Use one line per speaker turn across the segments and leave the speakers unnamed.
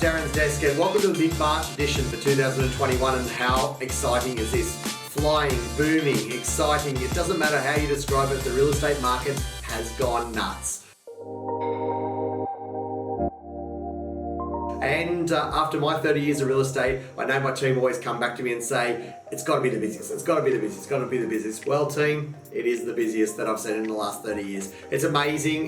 Darin's desk and welcome to the mid-March edition for 2021. And how exciting is this? Flying, booming, exciting. It doesn't matter how you describe it, the real estate market has gone nuts. And after my 30 years of real estate, I know my team always come back to me and say, it's got to be the busiest, it's got to be the busiest, it's got to be the busiest. Well, team, it is the busiest that I've seen in the last 30 years. It's amazing.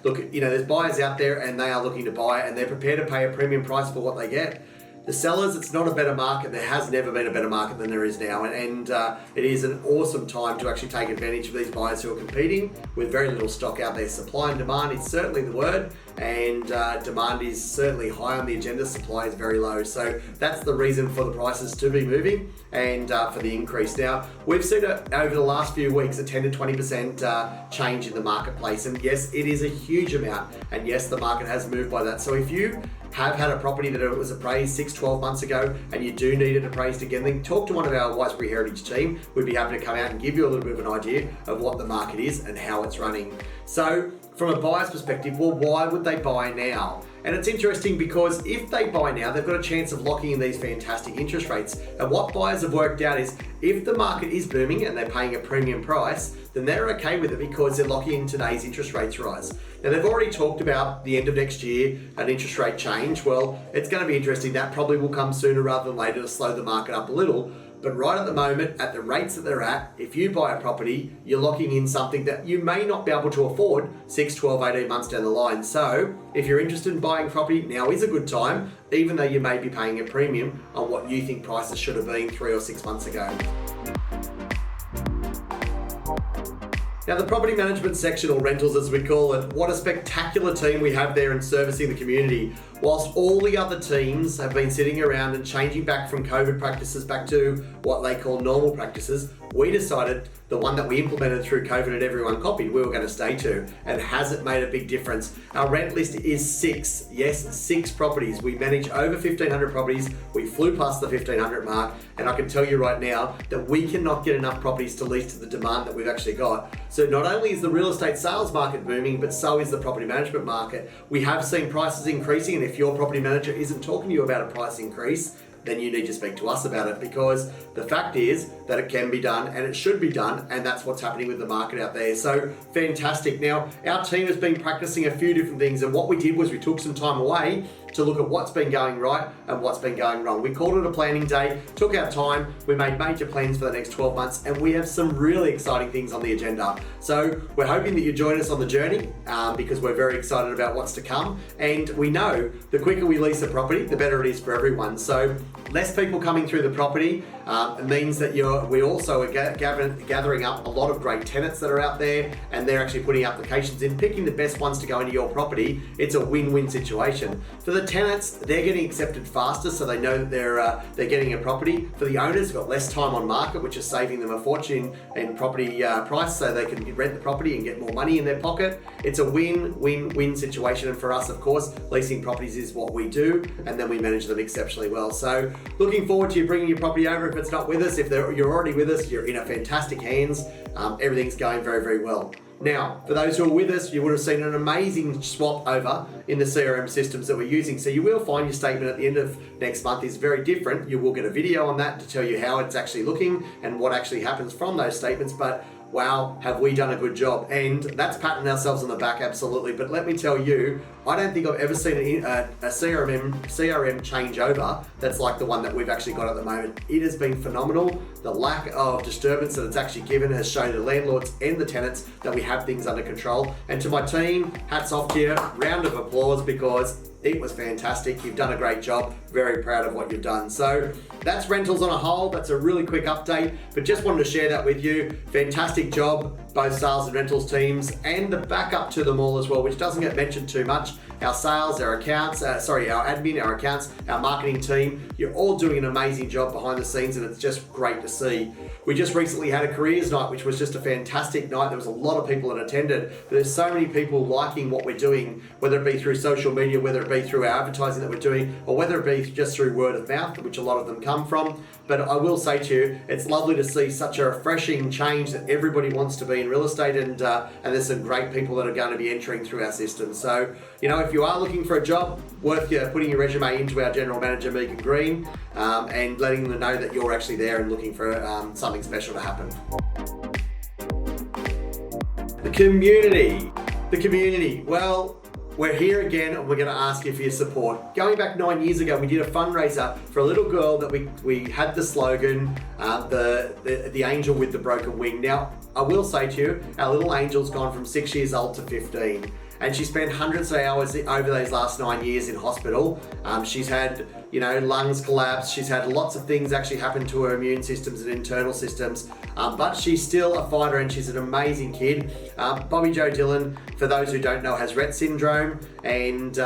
Look, there's buyers out there and they are looking to buy and they're prepared to pay a premium price for what they get. The sellers, it's not a better market. There has never been a better market than there is now. And it is an awesome time to actually take advantage of these buyers who are competing with very little stock out there. Supply and demand is certainly the word. And demand is certainly high on the agenda. Supply is very low. So that's the reason for the prices to be moving and for the increase. Now, we've seen over the last few weeks a 10 to 20% change in the marketplace. And yes, it is a huge amount. And yes, the market has moved by that. So if you have had a property that was appraised 6-12 months ago and you do need it appraised again, then talk to one of our Wiseberry Heritage team. We'd be happy to come out and give you a little bit of an idea of what the market is and how it's running. So from a buyer's perspective, well, why would they buy now? And it's interesting because if they buy now, they've got a chance of locking in these fantastic interest rates. And what buyers have worked out is if the market is booming and they're paying a premium price, then they're okay with it because they're locking in today's interest rates rise. Now, they've already talked about the end of next year, an interest rate change. Well, it's going to be interesting. That probably will come sooner rather than later to slow the market up a little. But right at the moment, at the rates that they're at, if you buy a property, you're locking in something that you may not be able to afford 6, 12, 18 months down the line. So if you're interested in buying property, now is a good time, even though you may be paying a premium on what you think prices should have been 3 or 6 months ago. Now, the property management section, or rentals as we call it, what a spectacular team we have there in servicing the community. Whilst all the other teams have been sitting around and changing back from COVID practices back to what they call normal practices, we decided the one that we implemented through COVID and everyone copied, we were going to stay to, and hasn't made a big difference. Our rent list is 6, yes, 6 properties. We manage over 1,500 properties. We flew past the 1,500 mark, and I can tell you right now that we cannot get enough properties to lease to the demand that we've actually got. So not only is the real estate sales market booming, but so is the property management market. We have seen prices increasing, and if your property manager isn't talking to you about a price increase, then you need to speak to us about it, because the fact is that it can be done and it should be done, and that's what's happening with the market out there. So fantastic. Now, our team has been practicing a few different things, and what we did was we took some time away to look at what's been going right and what's been going wrong. We called it a planning day, took our time, we made major plans for the next 12 months, and we have some really exciting things on the agenda. So we're hoping that you join us on the journey because we're very excited about what's to come. And we know the quicker we lease a property, the better it is for everyone. So less people coming through the property means that we also are gathering up a lot of great tenants that are out there, and they're actually putting applications in, picking the best ones to go into your property. It's a win-win situation. For the tenants, they're getting accepted faster, so they know that they're getting a property. For the owners, they've got less time on market, which is saving them a fortune in property price, so they can rent the property and get more money in their pocket. It's a win-win-win situation, and for us, of course, leasing properties is what we do, and then we manage them exceptionally well. So looking forward to you bringing your property over. If it's not with us, if you're already with us, you're in a fantastic hands. Everything's going very, very well. Now, for those who are with us, you would have seen an amazing swap over in the CRM systems that we're using. So you will find your statement at the end of next month is very different. You will get a video on that to tell you how it's actually looking and what actually happens from those statements. But wow, have we done a good job? And that's patting ourselves on the back, absolutely. But let me tell you, I don't think I've ever seen a CRM changeover that's like the one that we've actually got at the moment. It has been phenomenal. The lack of disturbance that it's actually given has shown the landlords and the tenants that we have things under control. And to my team, hats off to you, round of applause, because it was fantastic. You've done a great job. Very proud of what you've done. So that's rentals on a whole. That's a really quick update, but just wanted to share that with you. Fantastic job, both sales and rentals teams, and the backup to them all as well, which doesn't get mentioned too much. Our sales, our accounts, our admin, our accounts, our marketing team, you're all doing an amazing job behind the scenes, and it's just great to see. We just recently had a careers night, which was just a fantastic night. There was a lot of people that attended, but there's so many people liking what we're doing, whether it be through social media, whether it be through our advertising that we're doing, or whether it be just through word of mouth, which a lot of them come from. But I will say to you, it's lovely to see such a refreshing change that everybody wants to be in real estate, and there's some great people that are going to be entering through our system. So, if you are looking for a job, worth putting your resume into our general manager, Megan Green, and letting them know that you're actually there and looking for something special to happen. The community. Well, we're here again, and we're going to ask you for your support. Going back 9 years ago, we did a fundraiser for a little girl that we had the slogan, the angel with the broken wing. Now, I will say to you, our little angel's gone from 6 years old to 15. And she spent hundreds of hours over those last 9 years in hospital. She's had, lungs collapse. She's had lots of things actually happen to her immune systems and internal systems. But she's still a fighter, and she's an amazing kid. Bobbi Jo Dillon, for those who don't know, has Rett Syndrome. And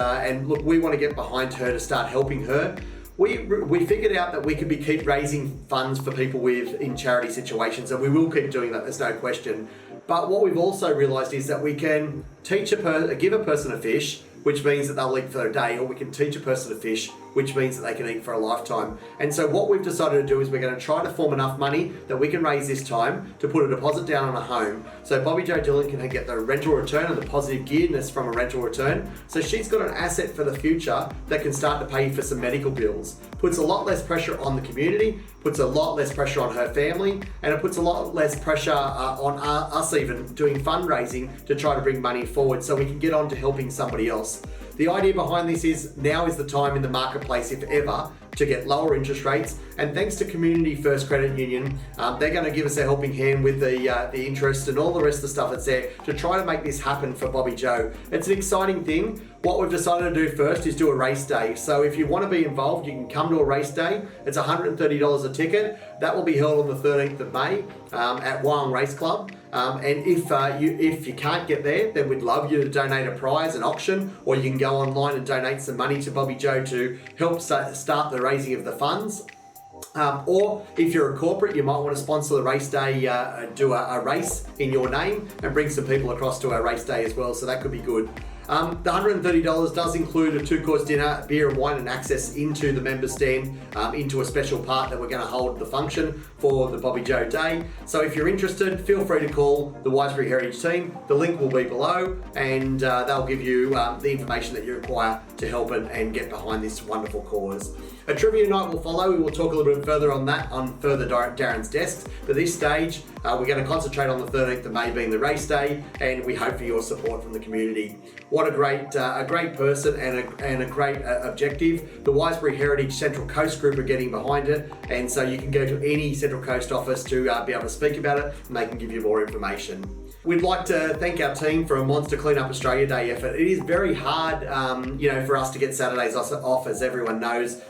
look, we want to get behind her to start helping her. We figured out that we could keep raising funds for people in charity situations, and we will keep doing that, there's no question. But what we've also realised is that we can give a person a fish, which means that they'll eat for a day, or we can teach a person to fish, which means that they can eat for a lifetime. And so what we've decided to do is we're going to try to form enough money that we can raise this time to put a deposit down on a home. So Bobbi Jo Dillon can get the rental return and the positive gearedness from a rental return. So she's got an asset for the future that can start to pay for some medical bills. Puts a lot less pressure on the community, puts a lot less pressure on her family, and it puts a lot less pressure on us even doing fundraising to try to bring money forward so we can get on to helping somebody else. The idea behind this is now is the time in the marketplace, if ever, to get lower interest rates. And thanks to Community First Credit Union, they're going to give us a helping hand with the interest and all the rest of the stuff that's there to try to make this happen for Bobbi Jo. It's an exciting thing. What we've decided to do first is do a race day. So if you want to be involved, you can come to a race day. It's $130 a ticket. That will be held on the 13th of May at Wyong Race Club. And if you can't get there, then we'd love you to donate a prize, an auction, or you can go online and donate some money to Bobbi Jo to help start the raising of the funds. Or if you're a corporate, you might want to sponsor the race day, do a race in your name and bring some people across to our race day as well, so that could be good. The $130 does include a 2-course dinner, beer and wine, and access into the member stand, into a special part that we're going to hold the function for the Bobbi Jo Day. So if you're interested, feel free to call the Wiseberry Heritage team. The link will be below, and they'll give you the information that you require to help and get behind this wonderful cause. A trivia night will follow. We will talk a little bit further on that on further Darin's desks. But this stage, we're going to concentrate on the 13th of May being the race day, and we hope for your support from the community. What a great person and a great objective. The Wiseberry Heritage Central Coast group are getting behind it, and so you can go to any Central Coast office to be able to speak about it, and they can give you more information. We'd like to thank our team for a Monster Clean Up Australia Day effort. It is very hard, for us to get Saturdays off, as everyone knows.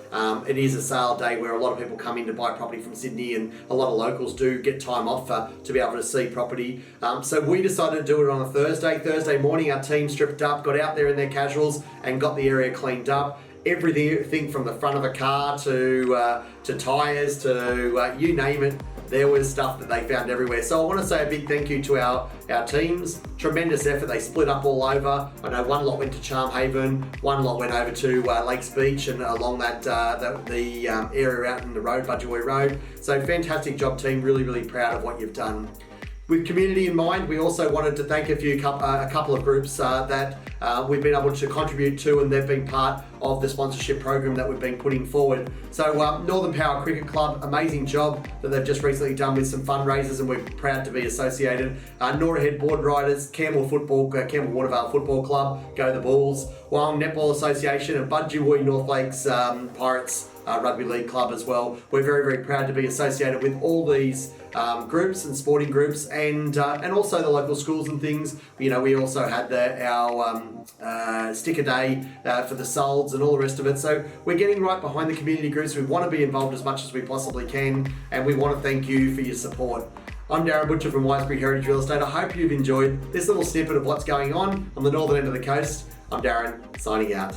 It is a sale day where a lot of people come in to buy property from Sydney, and a lot of locals do get time off to be able to see property. So we decided to do it on a Thursday morning. Our team stripped up, got out there in their casuals, and got the area cleaned up. Everything from the front of a car to tyres to you name it. There was stuff that they found everywhere. So I want to say a big thank you to our teams. Tremendous effort. They split up all over. I know one lot went to Charmhaven, one lot went over to Lakes Beach and along that the area out in the road, Budgewoi Road. So fantastic job, team. Really, really proud of what you've done. With community in mind, we also wanted to thank a couple of groups that we've been able to contribute to, and they've been part of the sponsorship program that we've been putting forward. So Northern Power Cricket Club, amazing job that they've just recently done with some fundraisers, and we're proud to be associated. Nora Head Board Riders, Campbell Watervale Football Club, Go the Bulls, Wyong Netball Association, and Budgewoi North Lakes Pirates Rugby League Club as well. We're very, very proud to be associated with all these groups and sporting groups, and also the local schools and things. We also had our sticker day for the Solds and all the rest of it. So we're getting right behind the community groups. We want to be involved as much as we possibly can, and we want to thank you for your support. I'm Darin Butcher from Wiseberry Heritage Real Estate. I hope you've enjoyed this little snippet of what's going on the northern end of the coast. I'm Darin, signing out.